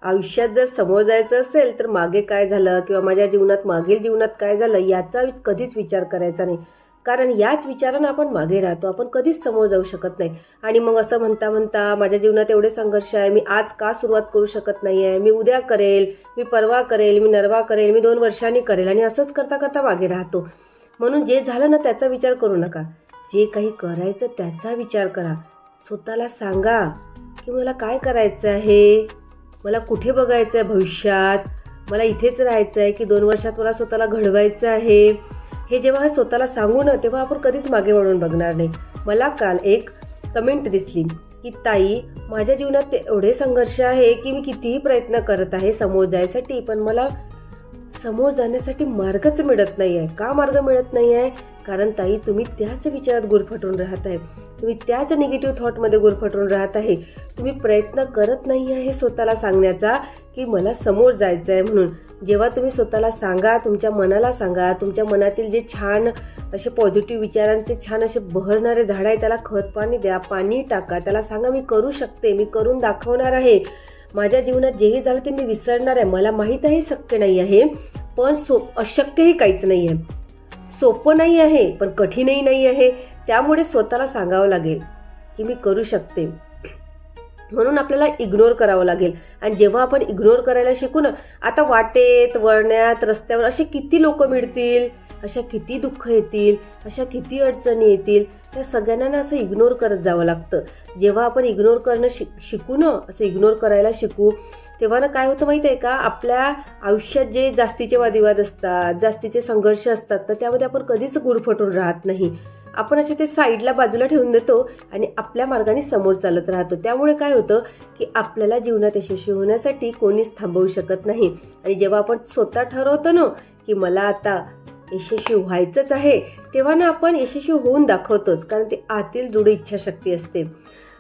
आयुष्यात जर समोर जायचं असेल तर मागे काय झालं किंवा माझ्या जीवनात मागील जीवनात काय झालं याचा कधीच विचार करायचा नाही, कारण याच विचारानं आपण मागे राहतो, आपण कधीच समोर जाऊ शकत नाही। आणि मग असं म्हणता म्हणता माझ्या जीवनात एवढे संघर्ष आहे, मी आज का सुरुवात करू शकत नाही आहे, मी उद्या करेल, मी परवा करेल, मी नरवा करेल, मी 2 वर्षांनी करेल, आणि असंच करता करता मागे राहतो। म्हणून जे झालं ना त्याचा विचार करू नका, जे काही करायचं त्याचा विचार करा। स्वतःला सांगा की मला काय करायचं आहे, मला कुठे बघायचं आहे भविष्यात, मला इथेच राहायचं आहे की 2 वर्षात मला स्वतःला घडवायचं आहे। हे जेव्हा स्वतःला सांगू ना तेव्हा आपण कधीच मागे वळून बघणार नाही। मला काल एक कमेंट दिसली की ताई, माझ्या जीवनात एवढे संघर्ष आहे की मी कितीही प्रयत्न करत आहे समोर जायसाठी, पण मला समोर जाण्यासाठी मार्गच मिळत नाही आहे। का मार्ग मिळत नाही आहे? कारण ताई तुम्ही त्याच विचारात गुरफटून राहत आहे, तुम्ही त्याच निगेटिव्ह थॉटमध्ये गुरफटून राहत आहे। तुम्ही प्रयत्न करत नाही आहे स्वतःला सांगण्याचा की मला समोर जायचं आहे म्हणून। जेव्हा तुम्ही स्वतःला सांगा, तुमच्या मनाला सांगा, तुमच्या मनातील जे छान असे पॉझिटिव्ह विचारांचे छान असे बहरणारे झाड आहे त्याला खत पाणी द्या, पाणी टाका, त्याला सांगा मी करू शकते, मी करून दाखवणार आहे, माझ्या जीवनात जेही झालं ते मी विसरणार आहे। मला माहीत आहे शक्य नाही आहे, पण अशक्यही काहीच नाही आहे, सोपं नाही आहे पण कठीणही नाही आहे। त्यामुळे स्वतःला सांगावं लागेल की मी करू शकते, म्हणून आपल्याला इग्नोर करावं लागेल। आणि जेव्हा आपण इग्नोर करायला शिकू ना, आता वाटेत वळण्यात रस्त्यावर असे किती लोक मिळतील, अशा किती दुःख येतील, अशा किती अडचणी येतील, त्या सगळ्यांना ना असं इग्नोर करत जावं लागतं। जेव्हा आपण इग्नोर करणं शिकू ना, असं इग्नोर करायला शिकू, तेव्हा ना काय होतं माहिती आहे का, आपल्या आयुष्यात जे जास्तीचे वादविवाद असतात, जास्तीचे संघर्ष असतात, तर त्यामध्ये आपण कधीच गुरफटून राहत नाही। आपण असे ते साईडला बाजूला ठेवून देतो आणि आपल्या मार्गाने समोर चालत राहतो। त्यामुळे काय होतं की आपल्याला जीवनात यशस्वी होण्यासाठी कोणीच थांबवू शकत नाही। आणि जेव्हा आपण स्वतः ठरवतो ना की मला आता यशस्वी व्हायचंच आहे, तेव्हा ना आपण यशस्वी होऊन दाखवतोच, कारण ते आतील दृढ इच्छाशक्ती असते।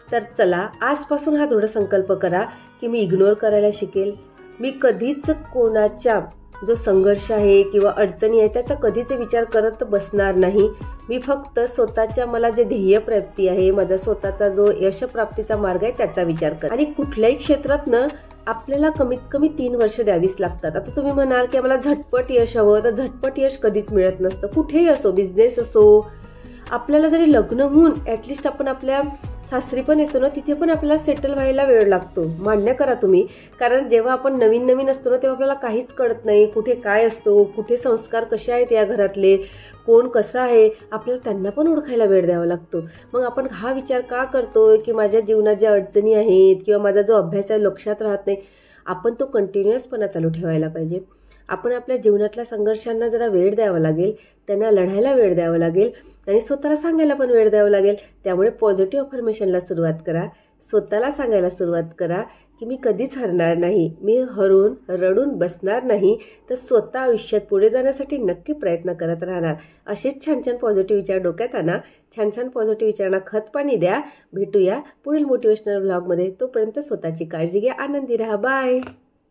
तर चला आजपासून हा दृढ संकल्प करा की मी इग्नोर करायला शिकेल, मी कधीच कोणाच्या जो संघर्ष आहे किंवा अडचणी आहे त्याचा कधीच विचार करत बसणार नाही। मी फक्त स्वतःच्या मला जे ध्येय प्राप्ती आहे, माझा स्वतःचा जो यशप्राप्तीचा मार्ग आहे त्याचा विचार कर। आणि कुठल्याही क्षेत्रात ना आपल्याला कमीत कमी 3 वर्ष द्यावीच लागतात। आता तुम्ही म्हणाल की आम्हाला झटपट यश हवं, तर झटपट यश कधीच मिळत नसतं। कुठेही असो, बिझनेस असो, आपल्याला जरी लग्न होऊन ॲटलिस्ट आपण आपल्या सासरी पण येतो ना, तिथे पण आपल्याला सेटल व्हायला वेळ लागतो, मान्य करा तुम्ही। कारण जेव्हा आपण नवीन नवीन असतो ना तेव्हा आपल्याला काहीच कळत नाही, कुठे काय असतो, कुठे संस्कार कसे आहेत या घरातले, कोण कसं आहे, आपल्याला त्यांना पण ओळखायला वेळ द्यावा लागतो। मग आपण हा विचार का करतोय की माझ्या जीवनात ज्या अडचणी आहेत किंवा माझा जो अभ्यास आहे लक्षात राहत नाही, आपण तो कंटिन्युअसपणा चालू ठेवायला पाहिजे। आपण आपल्या जीवनातल्या संघर्षांना जरा वेळ द्यावा लागेल, त्यांना लढायला वेळ द्यावा लागेल आणि स्वतःला सांगायला पण वेळ द्यावा लागेल। त्यामुळे पॉझिटिव्ह अफर्मेशनला सुरुवात करा, स्वतःला सांगायला सुरुवात करा की मी कधीच हरणार नाही, मी हरून रडून बसणार नाही, तर स्वतः आयुष्यात पुढे जाण्यासाठी नक्की प्रयत्न करत राहणार। असेच छान छान पॉझिटिव्ह विचार डोक्यात आणा, छान छान पॉझिटिव्ह विचारांना खत पाणी द्या। भेटूया पुढील मोटिवेशनल ब्लॉगमध्ये, तोपर्यंत स्वतःची काळजी घ्या, आनंदी राहा, बाय।